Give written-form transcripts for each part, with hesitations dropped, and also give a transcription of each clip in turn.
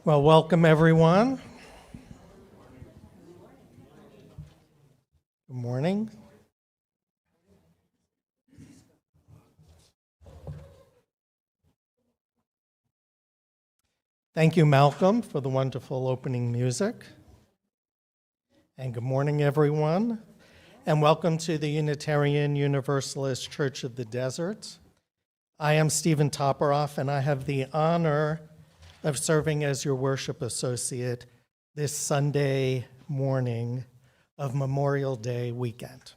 Well, welcome everyone. Good morning. Thank you, Malcolm, for the wonderful opening music. And good morning, everyone. And welcome to the Unitarian Universalist Church of the Desert. I am Stephen Toporoff, and I have the honor of serving as your worship associate this Sunday morning of Memorial Day weekend.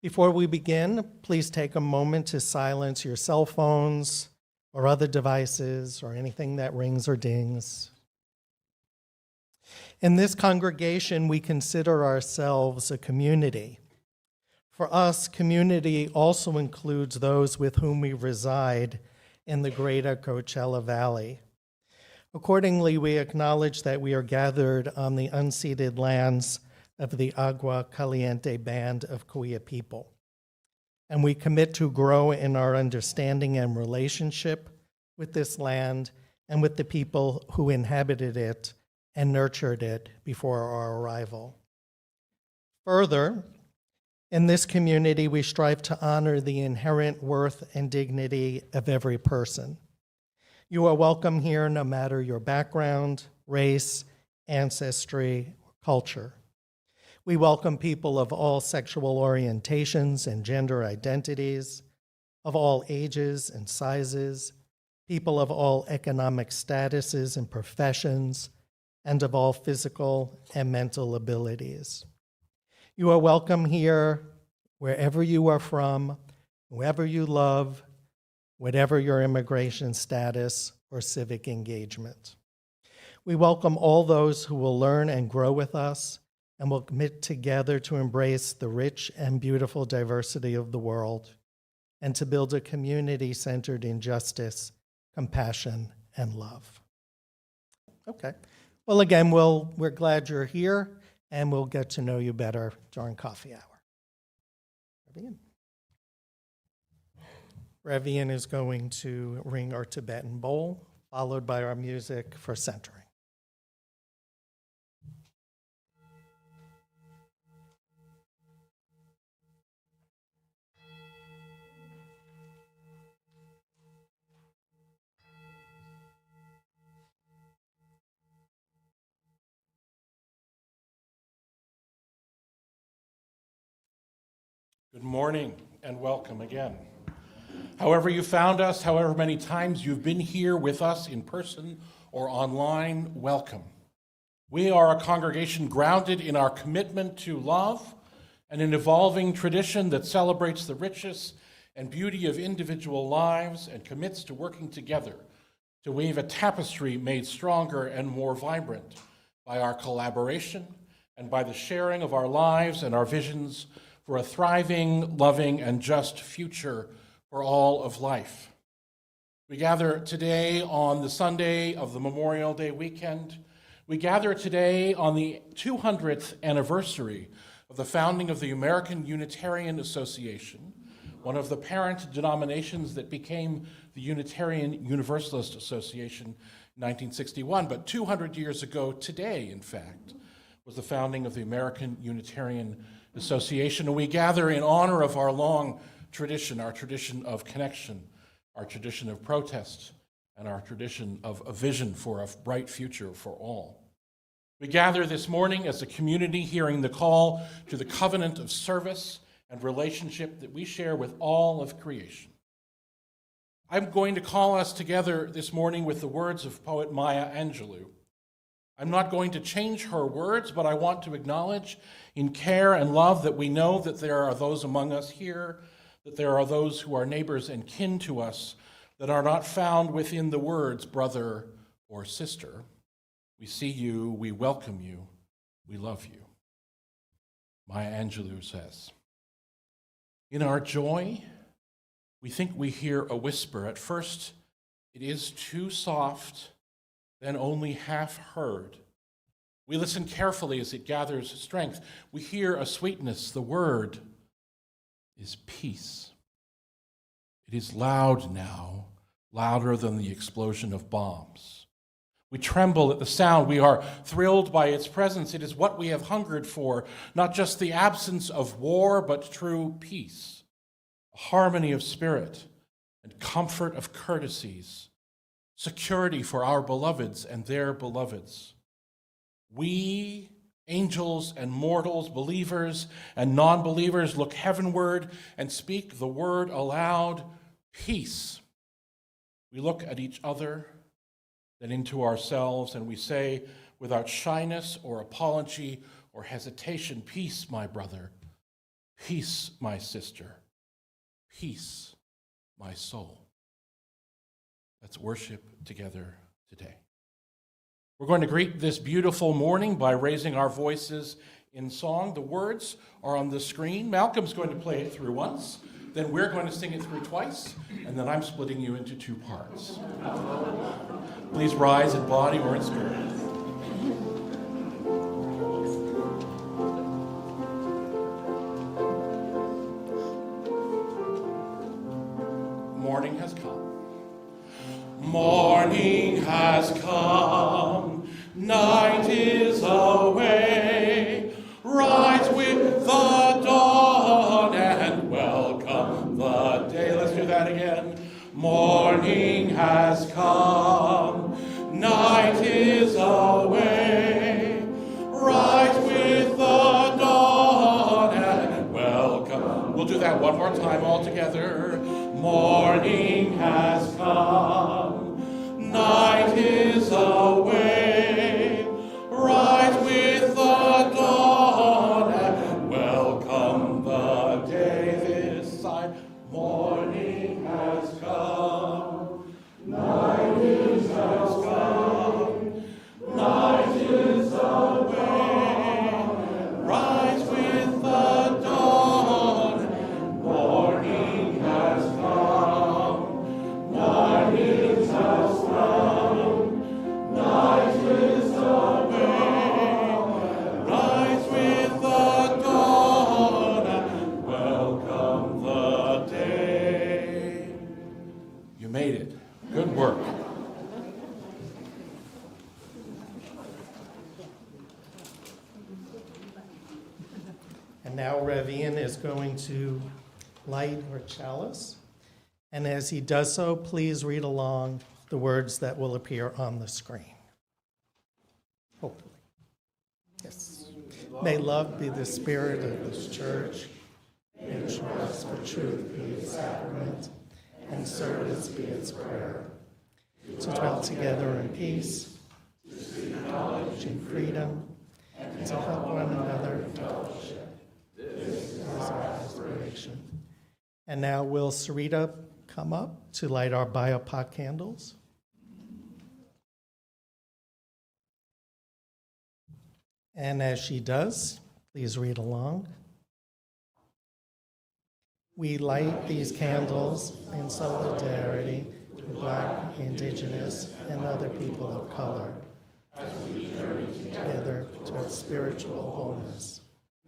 Before we begin, please take a moment to silence your cell phones or other devices or anything that rings or dings. In this congregation, we consider ourselves a community. For us, community also includes those with whom we reside in the greater Coachella Valley. Accordingly, we acknowledge that we are gathered on the unceded lands of the Agua Caliente Band of Cahuilla people. And we commit to grow in our understanding and relationship with this land and with the people who inhabited it and nurtured it before our arrival. Further, in this community, we strive to honor the inherent worth and dignity of every person. You are welcome here no matter your background, race, ancestry, or culture. We welcome people of all sexual orientations and gender identities, of all ages and sizes, people of all economic statuses and professions, and of all physical and mental abilities. You are welcome here wherever you are from, whoever you love, whatever your immigration status or civic engagement. We welcome all those who will learn and grow with us and will commit together to embrace the rich and beautiful diversity of the world and to build a community centered in justice, compassion, and love. Okay. Well, again, we're glad you're here, and we'll get to know you better during coffee hour. Revian is going to ring our Tibetan bowl, followed by our music for centering. Good morning and welcome again. However you found us, however many times you've been here with us in person or online, welcome. We are a congregation grounded in our commitment to love and an evolving tradition that celebrates the richness and beauty of individual lives and commits to working together to weave a tapestry made stronger and more vibrant by our collaboration and by the sharing of our lives and our visions for a thriving, loving, and just future for all of life. We gather today on the Sunday of the Memorial Day weekend. We gather today on the 200th anniversary of the founding of the American Unitarian Association, one of the parent denominations that became the Unitarian Universalist Association in 1961. But 200 years ago today, in fact, was the founding of the American Unitarian Association, and we gather in honor of our long tradition, our tradition of connection, our tradition of protest, and our tradition of a vision for a bright future for all. We gather this morning as a community hearing the call to the covenant of service and relationship that we share with all of creation. I'm going to call us together this morning with the words of poet Maya Angelou. I'm not going to change her words, but I want to acknowledge in care and love that we know that there are those among us here, that there are those who are neighbors and kin to us that are not found within the words brother or sister. We see you, we welcome you, we love you. Maya Angelou says, in our joy, we think we hear a whisper. At first, it is too soft, then only half heard. We listen carefully as it gathers strength. We hear a sweetness. The word is peace. It is loud now, louder than the explosion of bombs. We tremble at the sound. We are thrilled by its presence. It is what we have hungered for, not just the absence of war, but true peace, a harmony of spirit, and comfort of courtesies, security for our beloveds and their beloveds. We, angels and mortals, believers and non-believers, look heavenward and speak the word aloud, peace. We look at each other, then into ourselves, and we say, without shyness or apology or hesitation, peace, my brother, peace, my sister, peace, my soul. Let's worship together today. We're going to greet this beautiful morning by raising our voices in song. The words are on the screen. Malcolm's going to play it through once, then we're going to sing it through twice, and then I'm splitting you into two parts. Please rise in body or in spirit. Morning has come. Morning has come, night is away. Rise with the dawn and welcome the day. Let's do that again. Morning has come, night is away. Rise with the dawn and welcome. We'll do that one more time all together. Morning has come, night is away. Rise with the dawn and welcome the day this side. Morning has come, night is come, night is away. Rise with the dawn and morning has come, night is come, night is away. Rise with the dawn and welcome the day. You made it. Good work. And now Rev Ian is going to light her chalice. And as he does so, please read along the words that will appear on the screen. Hopefully. Yes. May love be the spirit of this church. May trust for truth be its sacrament, and service be its prayer. To dwell together in peace, to seek knowledge and freedom, and to help one another in fellowship. This is our aspiration. And now will Sarita come up to light our biopot candles? And as she does, please read along. We light these candles in solidarity with Black, Indigenous, and other people of color as we journey together towards spiritual wholeness.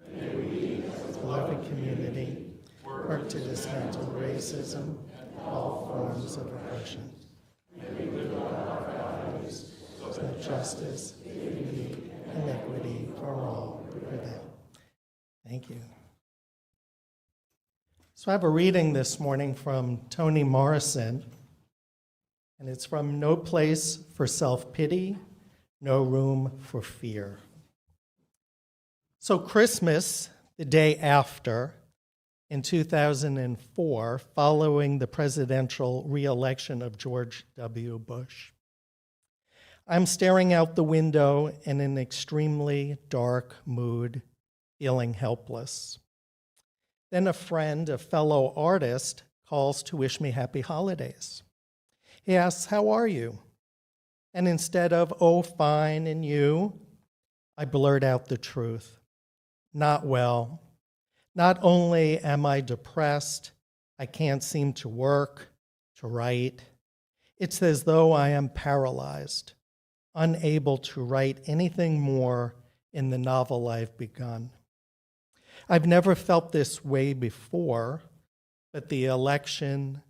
May we, as a beloved community, work to dismantle racism and all forms of oppression. May we live on our values so that justice, dignity, and equity for all prevail. Thank you. So I have a reading this morning from Toni Morrison, and it's from No Place for Self-Pity, No Room for Fear. So Christmas, the day after, in 2004, following the presidential re-election of George W. Bush, I'm staring out the window in an extremely dark mood, feeling helpless. Then a friend, a fellow artist, calls to wish me happy holidays. He asks, "How are you?" And instead of, "Oh, fine, and you?" I blurt out the truth. Not well. Not only am I depressed, I can't seem to work, to write. It's as though I am paralyzed, unable to write anything more in the novel I've begun. I've never felt this way before, but the election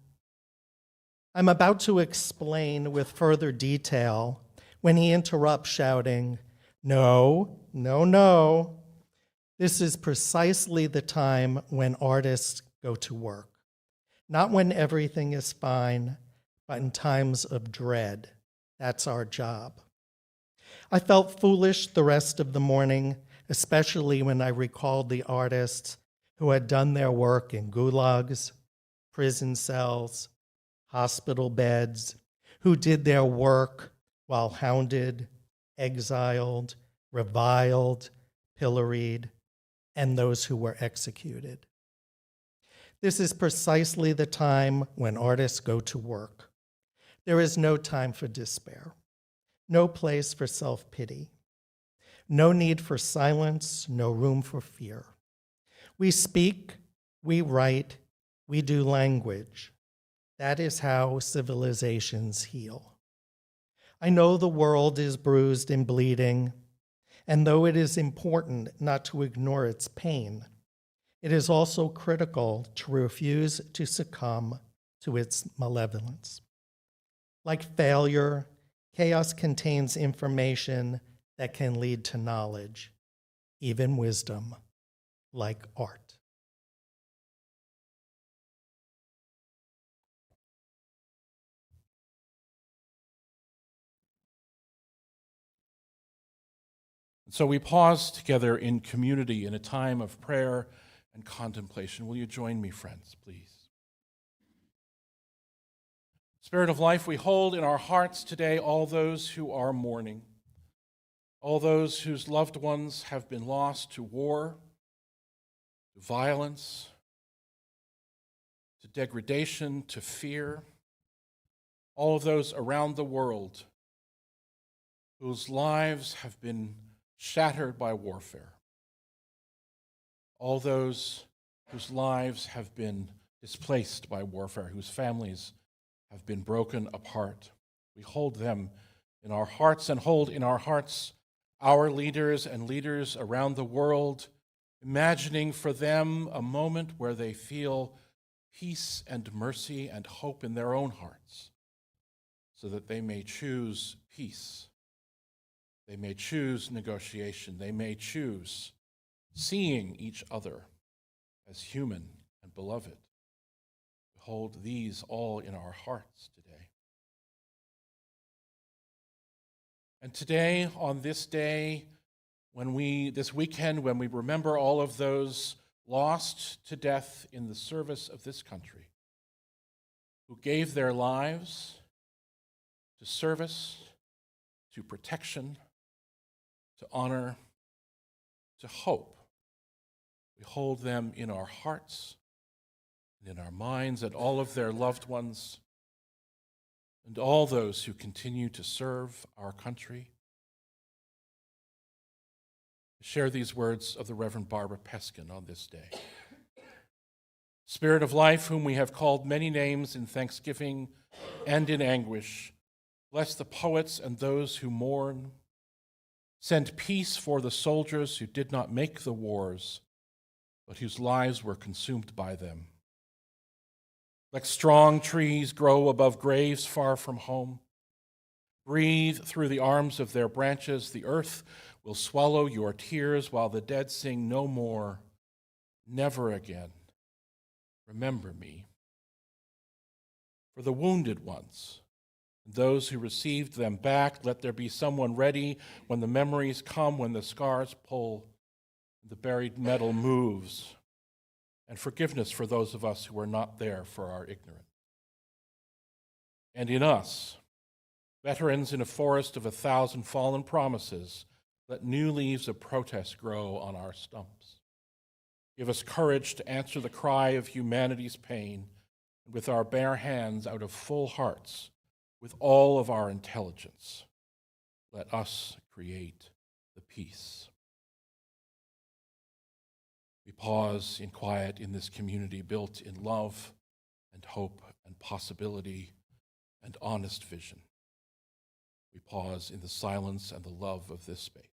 I'm about to explain with further detail when he interrupts shouting, "No, no, no." This is precisely the time when artists go to work. Not when everything is fine, but in times of dread. That's our job. I felt foolish the rest of the morning, especially when I recalled the artists who had done their work in gulags, prison cells, hospital beds, who did their work while hounded, exiled, reviled, pilloried, and those who were executed. This is precisely the time when artists go to work. There is no time for despair, no place for self-pity, no need for silence, no room for fear. We speak, we write, we do language. That is how civilizations heal. I know the world is bruised and bleeding, and though it is important not to ignore its pain, it is also critical to refuse to succumb to its malevolence. Like failure, chaos contains information that can lead to knowledge, even wisdom, like art. So we pause together in community in a time of prayer and contemplation. Will you join me, friends, please? Spirit of life, we hold in our hearts today all those who are mourning, all those whose loved ones have been lost to war, to violence, to degradation, to fear, all of those around the world whose lives have been shattered by warfare, all those whose lives have been displaced by warfare, whose families have been broken apart. We hold them in our hearts and hold in our hearts our leaders and leaders around the world, imagining for them a moment where they feel peace and mercy and hope in their own hearts, so that they may choose peace. They may choose negotiation. They may choose seeing each other as human and beloved. We hold these all in our hearts today. And today, on this day, this weekend, when we remember all of those lost to death in the service of this country, who gave their lives to service, to protection, to honor, to hope, we hold them in our hearts and in our minds, and all of their loved ones, and all those who continue to serve our country. Share these words of the Reverend Barbara Peskin on this day. Spirit of life, whom we have called many names in thanksgiving and in anguish, bless the poets and those who mourn. Send peace for the soldiers who did not make the wars, but whose lives were consumed by them. Like strong trees grow above graves far from home. Breathe through the arms of their branches. The earth will swallow your tears while the dead sing no more, never again. Remember me. For the wounded ones, those who received them back, let there be someone ready when the memories come, when the scars pull, the buried metal moves, and forgiveness for those of us who were not there for our ignorance. And in us, veterans in a forest of 1,000 fallen promises, let new leaves of protest grow on our stumps. Give us courage to answer the cry of humanity's pain, and with our bare hands, out of full hearts, with all of our intelligence, let us create the peace. We pause in quiet in this community built in love and hope and possibility and honest vision. We pause in the silence and the love of this space.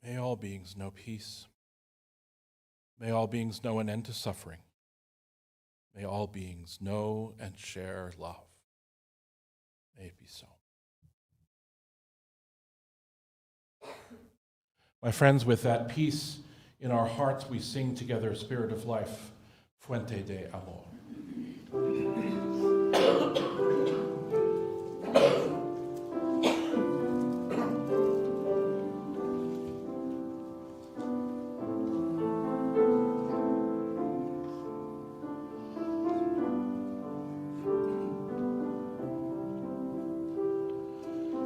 May all beings know peace. May all beings know an end to suffering. May all beings know and share love. May it be so. My friends, with that peace in our hearts, we sing together Spirit of Life, Fuente de Amor.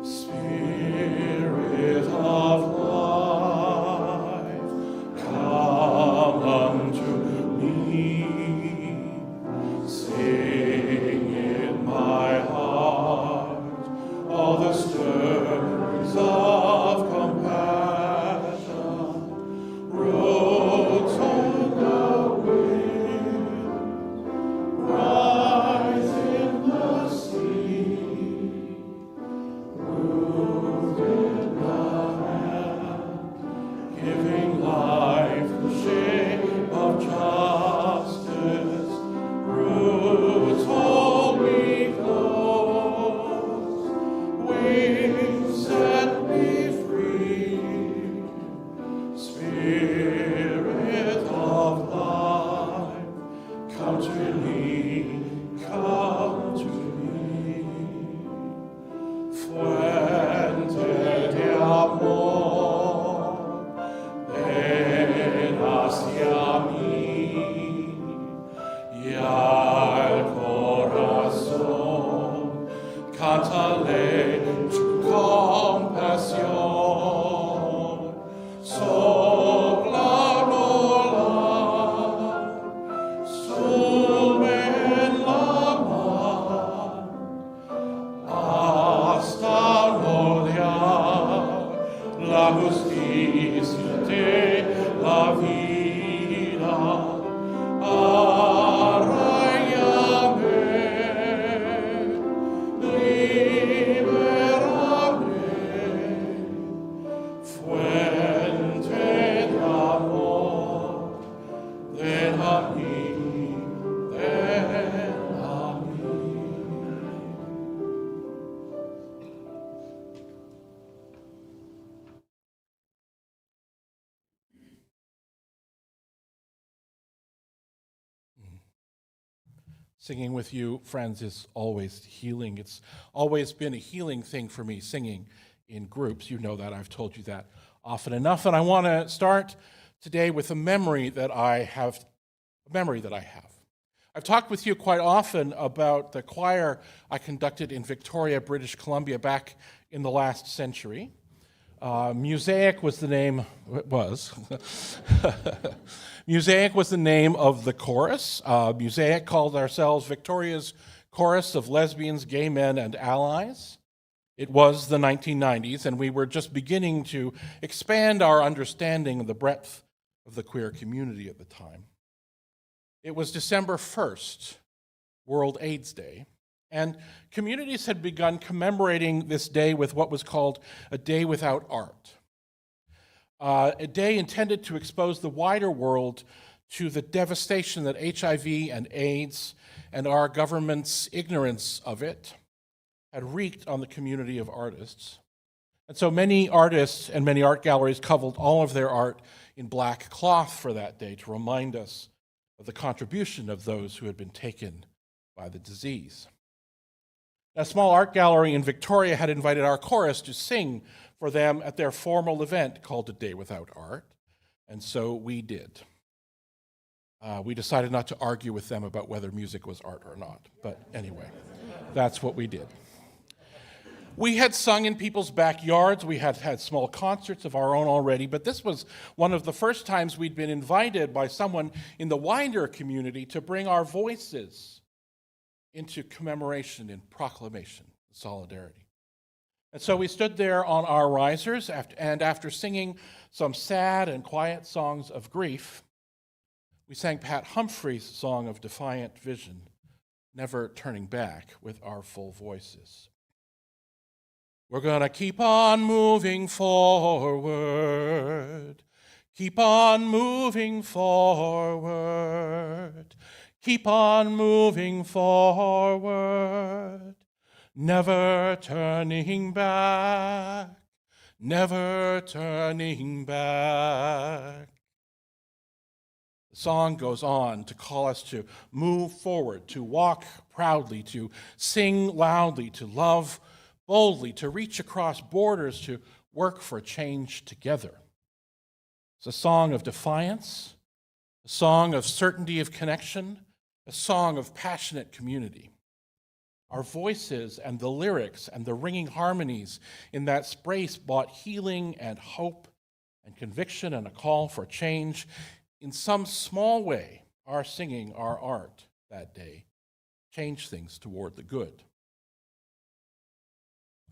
Spirit of life, come unto me. Sing in my heart all the stirrings of compassion. Roots on the wind, rise in the sea. Giving life the shape of justice, roots hold me close, wings set me free. Spirit of life, come to me, come to me. Fuente de amor, ven hacia mí y al corazón cántale tu compasión. Sopla volar, sube en la mar, hasta rodear la justicia de la vida. Arráigame, libérame, fuente de amor, ven a mí, ven a mí. Singing with you, friends, is always healing. It's always been a healing thing for me, singing in groups. You know that. I've told you that often enough. And I want to start today with a memory that I have. I've talked with you quite often about the choir I conducted in Victoria, British Columbia, back in the last century. Mosaic was the name. It was. Mosaic was the name of the chorus. Mosaic called ourselves Victoria's Chorus of Lesbians, Gay Men, and Allies. It was the 1990s, and we were just beginning to expand our understanding of the breadth of the queer community at the time. It was December 1st, World AIDS Day, and communities had begun commemorating this day with what was called a Day Without Art. A day intended to expose the wider world to the devastation that HIV and AIDS and our government's ignorance of it had wreaked on the community of artists. And so many artists and many art galleries covered all of their art in black cloth for that day to remind us of the contribution of those who had been taken by the disease. A small art gallery in Victoria had invited our chorus to sing for them at their formal event called A Day Without Art, and so we did. We decided not to argue with them about whether music was art or not, but anyway, that's what we did. We had sung in people's backyards, we had had small concerts of our own already, but this was one of the first times we'd been invited by someone in the wider community to bring our voices into commemoration and proclamation, solidarity. And so we stood there on our risers, and after singing some sad and quiet songs of grief, we sang Pat Humphrey's song of defiant vision, Never Turning Back, with our full voices. We're going to keep on moving forward. Keep on moving forward. Keep on moving forward. Never turning back. Never turning back. The song goes on to call us to move forward, to walk proudly, to sing loudly, to love boldly, to reach across borders, to work for change together. It's a song of defiance, a song of certainty of connection, a song of passionate community. Our voices and the lyrics and the ringing harmonies in that space brought healing and hope and conviction and a call for change. In some small way, our singing, our art that day changed things toward the good.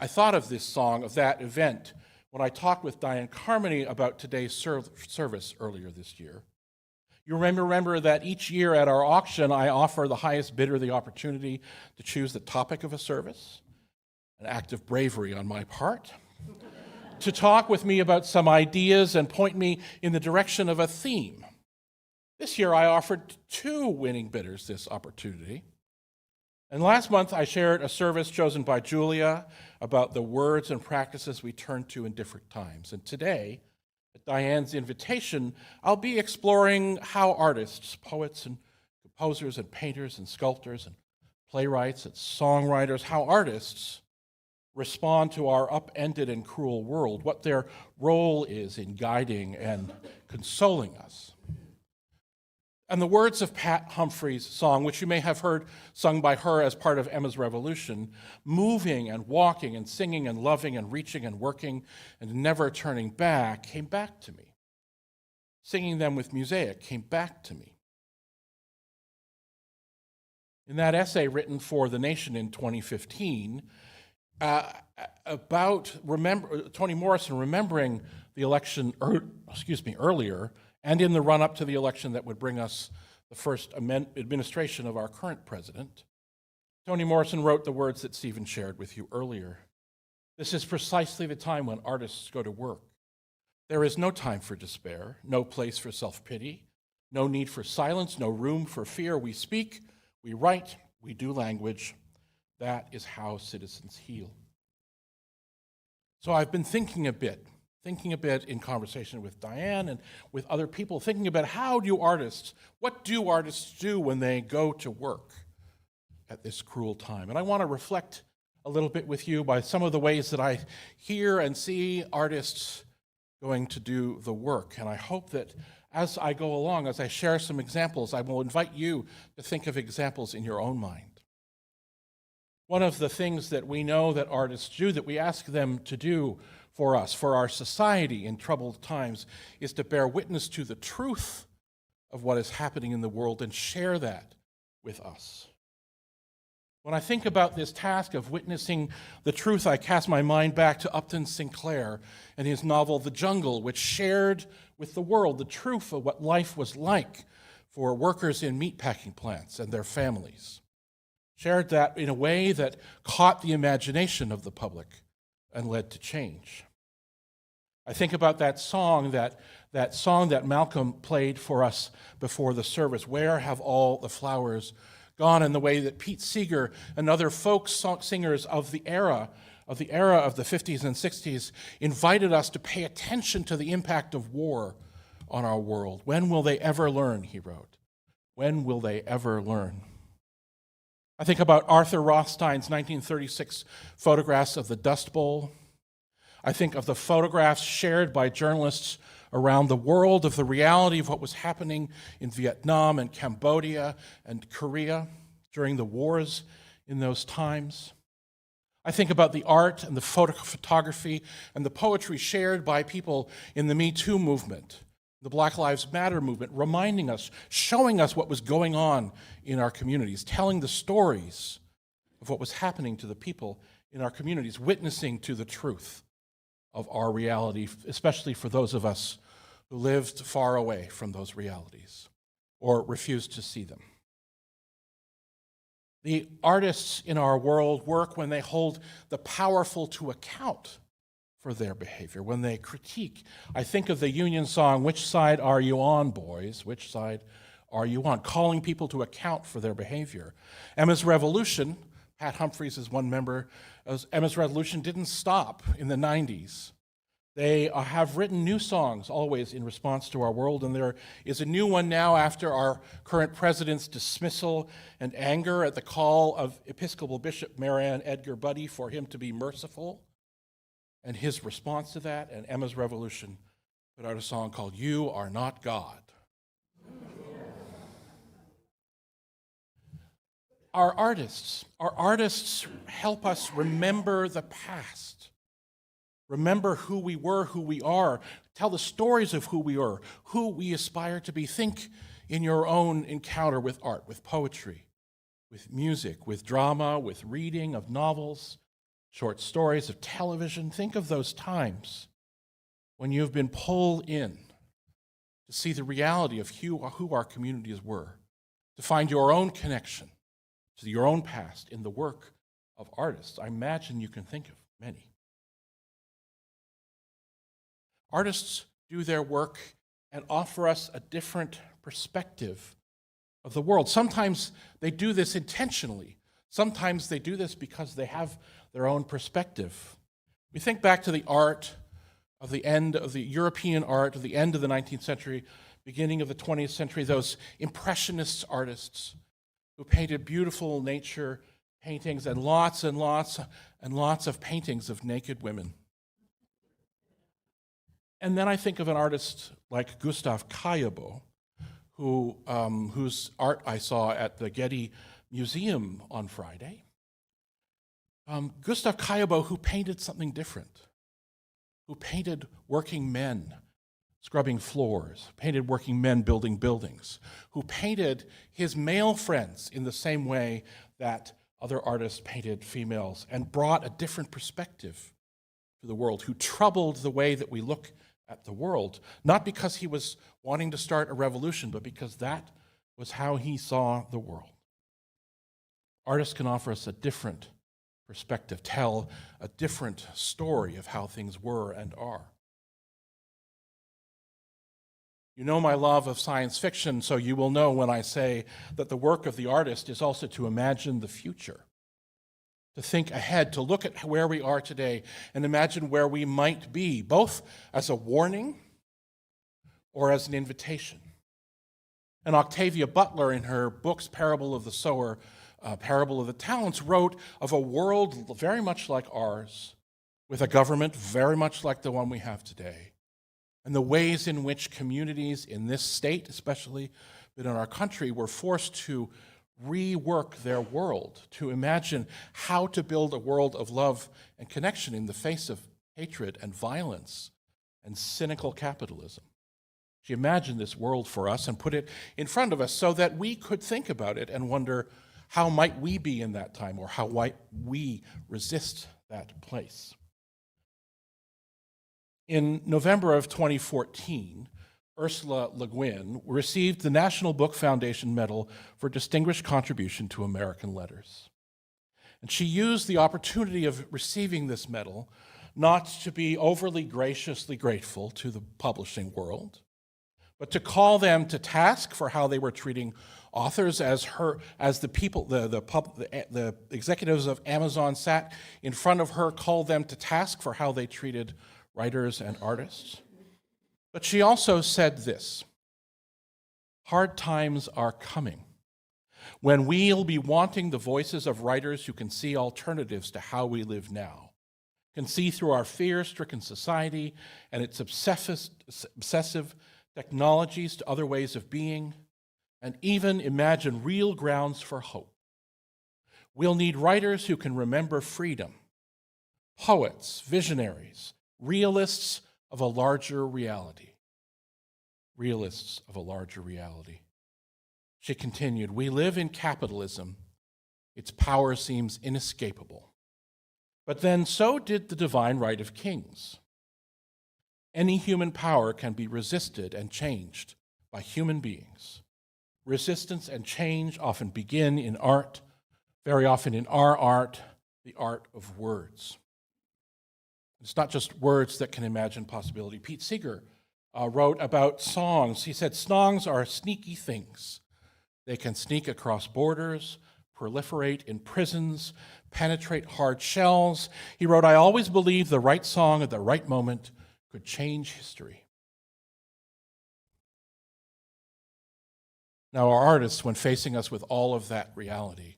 I thought of this song, of that event, when I talked with Diane Carmody about today's service earlier this year. You remember that each year at our auction, I offer the highest bidder the opportunity to choose the topic of a service, an act of bravery on my part, to talk with me about some ideas and point me in the direction of a theme. This year, I offered 2 winning bidders this opportunity. And last month, I shared a service chosen by Julia about the words and practices we turn to in different times. And today, at Diane's invitation, I'll be exploring how artists, poets and composers and painters and sculptors and playwrights and songwriters, how artists respond to our upended and cruel world, what their role is in guiding and consoling us. And the words of Pat Humphrey's song, which you may have heard sung by her as part of Emma's Revolution, moving and walking and singing and loving and reaching and working and never turning back, came back to me. Singing them with Musaic came back to me. In that essay written for The Nation in 2015, about Toni Morrison remembering the election earlier, and in the run-up to the election that would bring us the first administration of our current president, Toni Morrison wrote the words that Stephen shared with you earlier. This is precisely the time when artists go to work. There is no time for despair, no place for self-pity, no need for silence, no room for fear. We speak, we write, we do language. That is how citizens heal. So I've been thinking a bit in conversation with Diane and with other people, thinking about what do artists do when they go to work at this cruel time? And I want to reflect a little bit with you by some of the ways that I hear and see artists going to do the work. And I hope that as I go along, as I share some examples, I will invite you to think of examples in your own mind. One of the things that we know that artists do, that we ask them to do for us, for our society in troubled times, is to bear witness to the truth of what is happening in the world and share that with us. When I think about this task of witnessing the truth, I cast my mind back to Upton Sinclair and his novel The Jungle, which shared with the world the truth of what life was like for workers in meatpacking plants and their families. Shared that in a way that caught the imagination of the public and led to change. I think about that song that Malcolm played for us before the service, Where Have All the Flowers Gone, and the way that Pete Seeger and other folk singers of the era of the 50s and 60s invited us to pay attention to the impact of war on our world. When will they ever learn, he wrote. When will they ever learn? I think about Arthur Rothstein's 1936 photographs of the Dust Bowl. I think of the photographs shared by journalists around the world of the reality of what was happening in Vietnam and Cambodia and Korea during the wars in those times. I think about the art and the photography and the poetry shared by people in the Me Too movement, the Black Lives Matter movement, reminding us, showing us what was going on in our communities, telling the stories of what was happening to the people in our communities, witnessing to the truth of our reality, especially for those of us who lived far away from those realities or refused to see them. The artists in our world work when they hold the powerful to account for their behavior, when they critique. I think of the Union song, "Which Side Are You On, Boys? Which Side Are You On?" calling people to account for their behavior. Emma's Revolution, Pat Humphries is one member, Emma's Revolution didn't stop in the 90s. They have written new songs always in response to our world, and there is a new one now after our current president's dismissal and anger at the call of Episcopal Bishop Marianne Edgar Buddy for him to be merciful. And his response to that, and Emma's Revolution put out a song called "You Are Not God." Our artists help us remember the past. Remember who we were, who we are. Tell the stories of who we are, who we aspire to be. Think in your own encounter with art, with poetry, with music, with drama, with reading of novels, short stories, of television. Think of those times when you've been pulled in to see the reality of who our communities were, to find your own connection to your own past in the work of artists. I imagine you can think of many. Artists do their work and offer us a different perspective of the world. Sometimes they do this intentionally. Sometimes they do this because they have their own perspective. We think back to the art of the end of the European art of the end of the 19th century, beginning of the 20th century, those impressionist artists who painted beautiful nature paintings and lots of paintings of naked women. And then I think of an artist like Gustav Caillebout, whose art I saw at the Getty Museum on Friday. Gustav Caillebout, who painted something different, who painted working men scrubbing floors, painted working men building buildings, who painted his male friends in the same way that other artists painted females, and brought a different perspective to the world, who troubled the way that we look at the world, not because he was wanting to start a revolution, but because that was how he saw the world. Artists can offer us a different perspective, tell a different story of how things were and are. You know my love of science fiction, so you will know when I say that the work of the artist is also to imagine the future, to think ahead, to look at where we are today and imagine where we might be, both as a warning or as an invitation. And Octavia Butler, in her books Parable of the Sower, Parable of the Talents, wrote of a world very much like ours, with a government very much like the one we have today, and the ways in which communities in this state, especially, but in our country, were forced to rework their world, to imagine how to build a world of love and connection in the face of hatred and violence and cynical capitalism. She imagined this world for us and put it in front of us so that we could think about it and wonder, how might we be in that time, or how might we resist that place? In November of 2014, Ursula Le Guin received the National Book Foundation Medal for Distinguished Contribution to American Letters. And she used the opportunity of receiving this medal not to be overly graciously grateful to the publishing world, but to call them to task for how they were treating authors, as the executives of Amazon sat in front of her, called them to task for how they treated writers and artists. But she also said this: hard times are coming when we'll be wanting the voices of writers who can see alternatives to how we live now, can see through our fear-stricken society and its obsessive technologies to other ways of being, and even imagine real grounds for hope. We'll need writers who can remember freedom, poets, visionaries, realists of a larger reality. Realists of a larger reality. She continued, we live in capitalism. Its power seems inescapable. But then so did the divine right of kings. Any human power can be resisted and changed by human beings. Resistance and change often begin in art very often in our art, the art of words. It's not just words that can imagine possibility. Pete Seeger wrote about songs. He said, songs are sneaky things. They can sneak across borders, proliferate in prisons, penetrate hard shells. He wrote, I always believed the right song at the right moment could change history. Now, our artists, when facing us with all of that reality,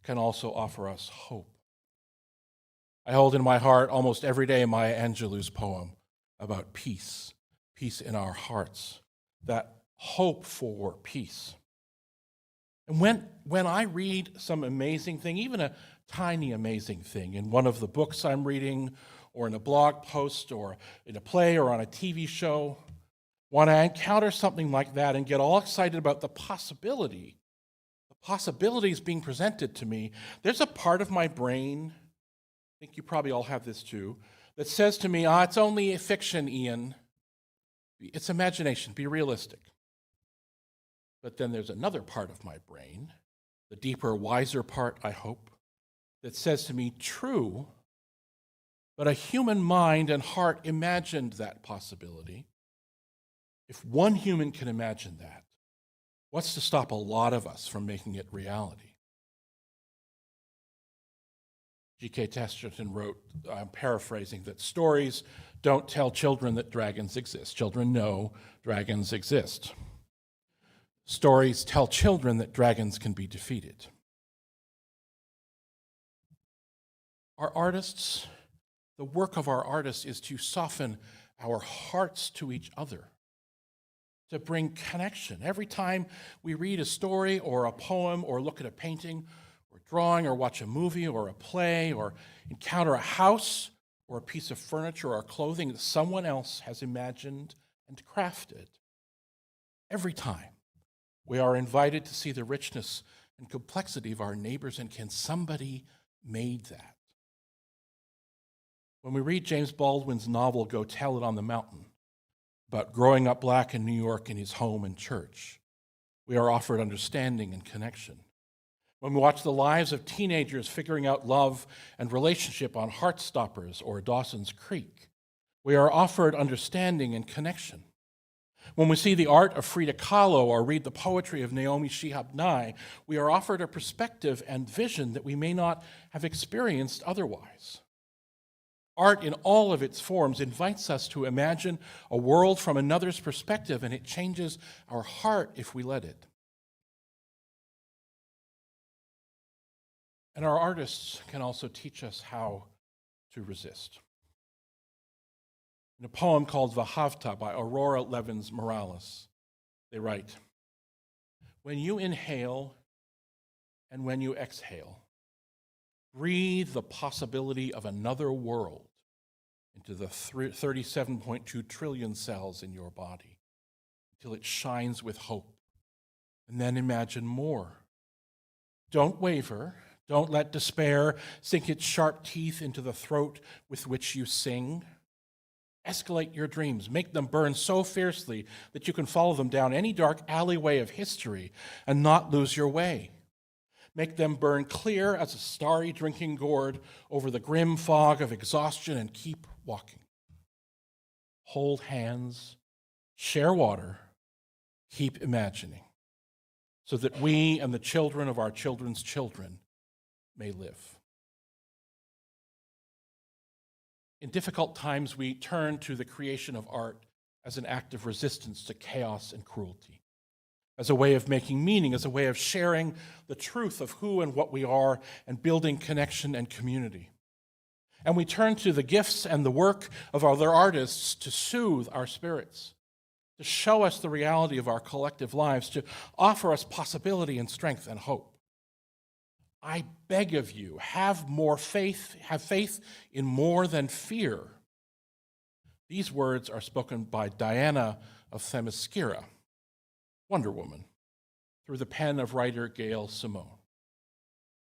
can also offer us hope. I hold in my heart almost every day Maya Angelou's poem about peace, peace in our hearts, that hope for peace. And when I read some amazing thing, even a tiny amazing thing in one of the books I'm reading, or in a blog post, or in a play, or on a TV show, when I encounter something like that and get all excited about the possibilities being presented to me, there's a part of my brain, I think you probably all have this too, that says to me, it's only a fiction, Ian. It's imagination, be realistic. But then there's another part of my brain, the deeper, wiser part, I hope, that says to me, true, but a human mind and heart imagined that possibility. If one human can imagine that, what's to stop a lot of us from making it reality? G.K. Chesterton wrote, I'm paraphrasing, that stories don't tell children that dragons exist. Children know dragons exist. Stories tell children that dragons can be defeated. Our artists, the work of our artists is to soften our hearts to each other, to bring connection. Every time we read a story or a poem or look at a painting or drawing or watch a movie or a play or encounter a house or a piece of furniture or clothing that someone else has imagined and crafted, every time we are invited to see the richness and complexity of our neighbors, and can somebody made that? When we read James Baldwin's novel, Go Tell It on the Mountain, about growing up black in New York in his home and church, we are offered understanding and connection. When we watch the lives of teenagers figuring out love and relationship on Heartstoppers or Dawson's Creek, we are offered understanding and connection. When we see the art of Frida Kahlo or read the poetry of Naomi Shihab Nye, we are offered a perspective and vision that we may not have experienced otherwise. Art in all of its forms invites us to imagine a world from another's perspective, and it changes our heart if we let it. And our artists can also teach us how to resist. In a poem called Vahavta by Aurora Levins Morales, they write, when you inhale and when you exhale, breathe the possibility of another world into the 37.2 trillion cells in your body until it shines with hope. And then imagine more. Don't waver. Don't let despair sink its sharp teeth into the throat with which you sing. Escalate your dreams. Make them burn so fiercely that you can follow them down any dark alleyway of history and not lose your way. Make them burn clear as a starry drinking gourd over the grim fog of exhaustion, and keep walking. Hold hands, share water, keep imagining, so that we and the children of our children's children may live. In difficult times, we turn to the creation of art as an act of resistance to chaos and cruelty, as a way of making meaning, as a way of sharing the truth of who and what we are and building connection and community. And we turn to the gifts and the work of other artists to soothe our spirits, to show us the reality of our collective lives, to offer us possibility and strength and hope. I beg of you, have faith in more than fear. These words are spoken by Diana of Themyscira, Wonder Woman, through the pen of writer Gail Simone.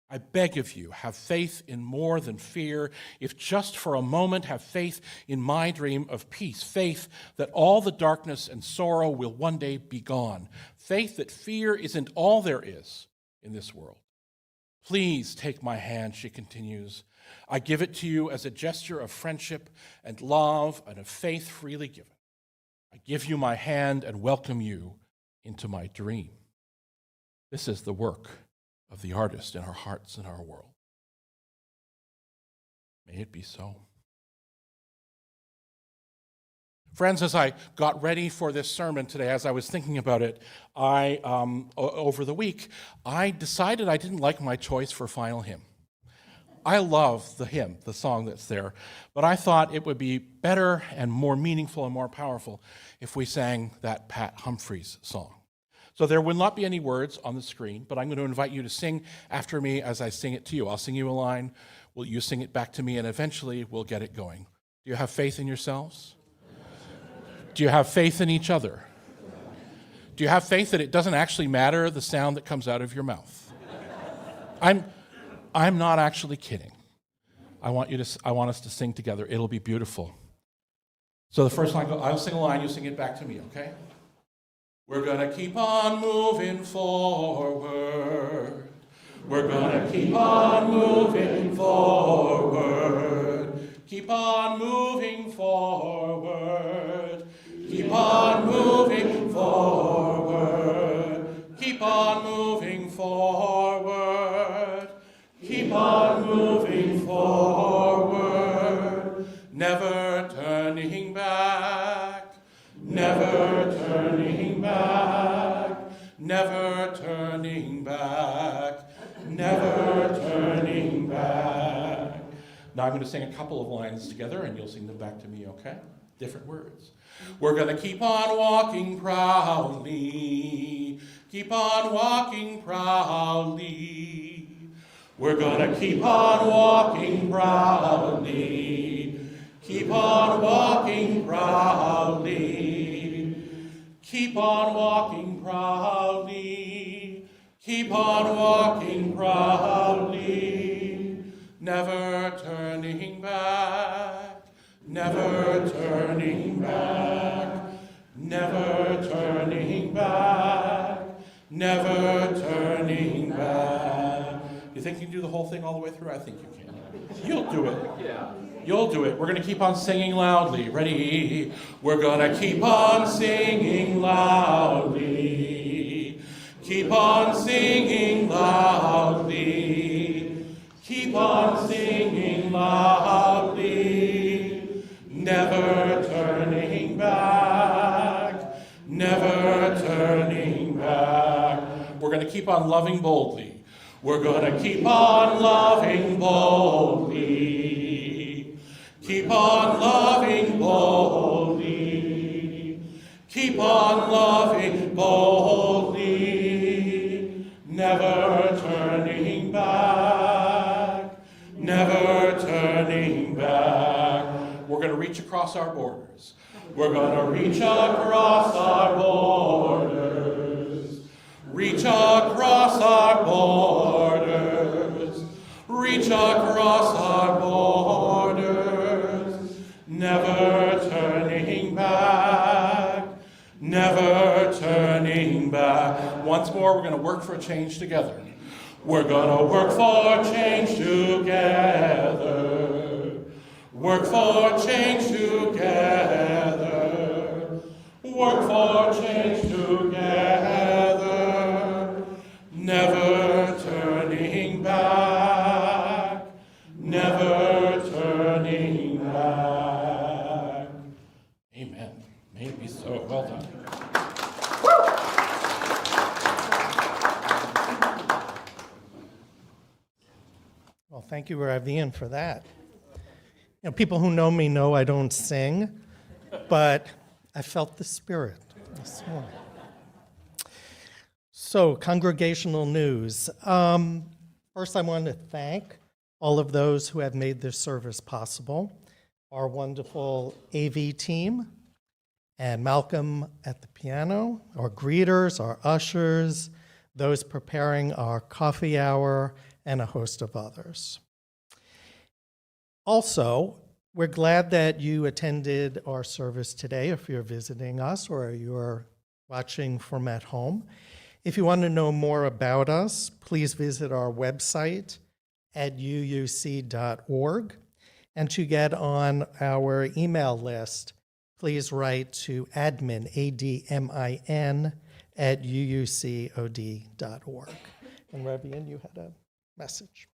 I beg of you, have faith in more than fear. If just for a moment, have faith in my dream of peace. Faith that all the darkness and sorrow will one day be gone. Faith that fear isn't all there is in this world. Please take my hand, she continues. I give it to you as a gesture of friendship and love and of faith freely given. I give you my hand and welcome you into my dream. This is the work of the artist in our hearts and our world. May it be so. Friends, as I got ready for this sermon today, as I was thinking about it, over the week, I decided I didn't like my choice for final hymn. I love the hymn, the song that's there, but I thought it would be better and more meaningful and more powerful if we sang that Pat Humphreys song. So there will not be any words on the screen, but I'm going to invite you to sing after me as I sing it to you. I'll sing you a line, will you sing it back to me, and eventually we'll get it going. Do you have faith in yourselves? Do you have faith in each other? Do you have faith that it doesn't actually matter the sound that comes out of your mouth? I'm not actually kidding. I want us to sing together. It'll be beautiful. So the first line, I'll sing a line, you sing it back to me, okay? We're gonna keep on moving forward. We're gonna keep on moving forward. Keep on moving forward. Keep on moving forward. Keep on moving forward. Keep on moving forward. Never turning back. Never turning back. Never turning back. Never turning back. Now I'm going to sing a couple of lines together and you'll sing them back to me, okay? Different words. We're going to keep on walking proudly. Keep on walking proudly. We're going to keep on walking proudly. Keep on walking proudly. Keep on walking proudly. Keep on walking proudly. Never turning back. Never turning back. Never turning back. Never turning back. You think you can do the whole thing all the way through? I think you can. You'll do it. Yeah. You'll do it. We're going to keep on singing loudly. Ready? We're going to keep on singing loudly. Keep on singing loudly. Keep on singing loudly. Never turning back. Never turning back. We're going to keep on loving boldly. We're going to keep on loving boldly. Keep on loving boldly. Keep on loving boldly. Never turning back. Never turning back. We're going to reach across our borders. We're going to reach across our borders. Reach across our borders. Reach across our borders. Never turning back. Never turning back. Once more, we're going to work for a change together. We're going to work for change together. Work for change together. Work for change together. Never turning back. Never turning back. Amen. May it be so. Well done. Well, thank you, Ravian, for that. You know, people who know me know I don't sing, but I felt the spirit this morning. So, congregational news. First, I want to thank all of those who have made this service possible. Our wonderful AV team, and Malcolm at the piano, our greeters, our ushers, those preparing our coffee hour, and a host of others. Also, we're glad that you attended our service today, if you're visiting us or you're watching from at home. If you want to know more about us, please visit our website at uuc.org. And to get on our email list, please write to admin, ADMIN, at uucod.org. And Revian, you had a message.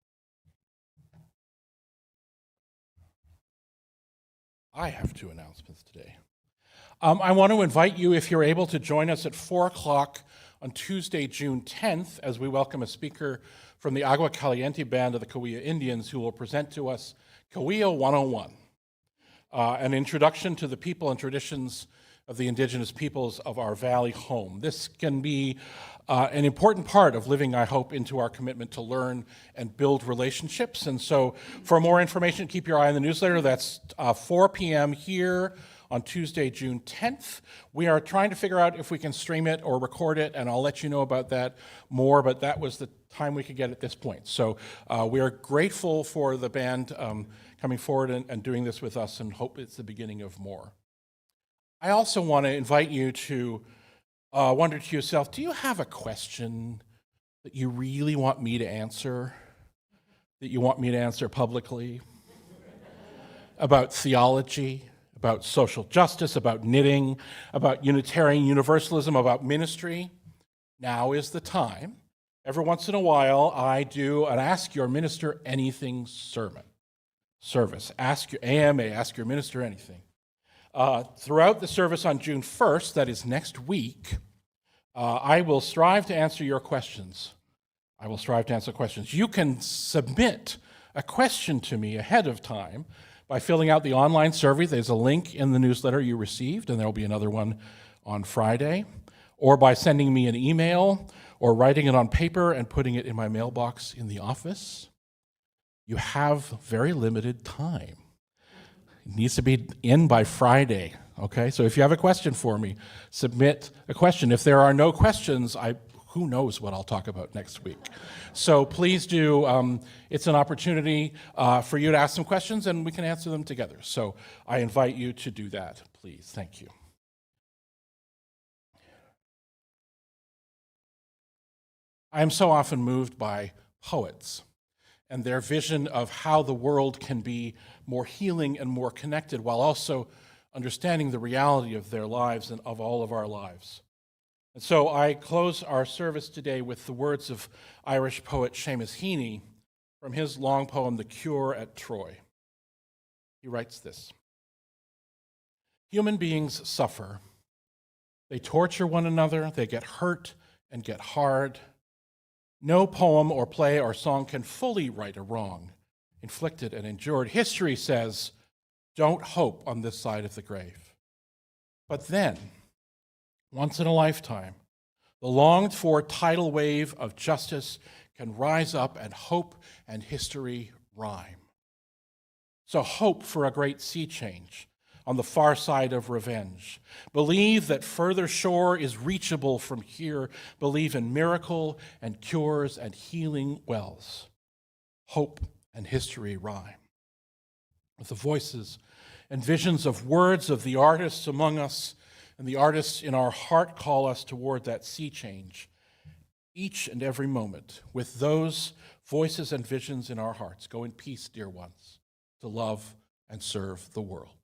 I have 2 announcements today. I want to invite you, if you're able, to join us at 4 o'clock on Tuesday, June 10th, as we welcome a speaker from the Agua Caliente Band of the Cahuilla Indians, who will present to us Cahuilla 101, an introduction to the people and traditions of the indigenous peoples of our valley home. This can be an important part of living, I hope, into our commitment to learn and build relationships. And so for more information, keep your eye on the newsletter. That's 4 p.m. here on Tuesday, June 10th. We are trying to figure out if we can stream it or record it, and I'll let you know about that more, but that was the time we could get at this point. So we are grateful for the band coming forward and doing this with us, and hope it's the beginning of more. I also want to invite you to wonder to yourself, do you have a question that you really want me to answer, that you want me to answer publicly, about theology, about social justice, about knitting, about Unitarian Universalism, about ministry? Now is the time. Every once in a while, I do an Ask Your Minister Anything service. Ask your AMA, ask your minister anything. Throughout the service on June 1st, that is next week, I will strive to answer your questions. You can submit a question to me ahead of time by filling out the online survey. There's a link in the newsletter you received, and there will be another one on Friday, or by sending me an email or writing it on paper and putting it in my mailbox in the office. You have very limited time. It needs to be in by Friday, okay? So if you have a question for me, submit a question. If there are no questions, who knows what I'll talk about next week. So please do. It's an opportunity for you to ask some questions, and we can answer them together. So I invite you to do that, please. Thank you. I am so often moved by poets and their vision of how the world can be more healing and more connected, while also understanding the reality of their lives and of all of our lives. And so I close our service today with the words of Irish poet Seamus Heaney from his long poem, The Cure at Troy. He writes this: "Human beings suffer. They torture one another, they get hurt and get hard. No poem or play or song can fully right a wrong inflicted and endured. History says, don't hope on this side of the grave. But then, once in a lifetime, the longed-for tidal wave of justice can rise up, and hope and history rhyme. So hope for a great sea change on the far side of revenge. Believe that further shore is reachable from here. Believe in miracle and cures and healing wells. Hope and history rhyme. With the voices and visions of words of the artists among us and the artists in our heart call us toward that sea change. Each and every moment, with those voices and visions in our hearts, go in peace, dear ones, to love and serve the world."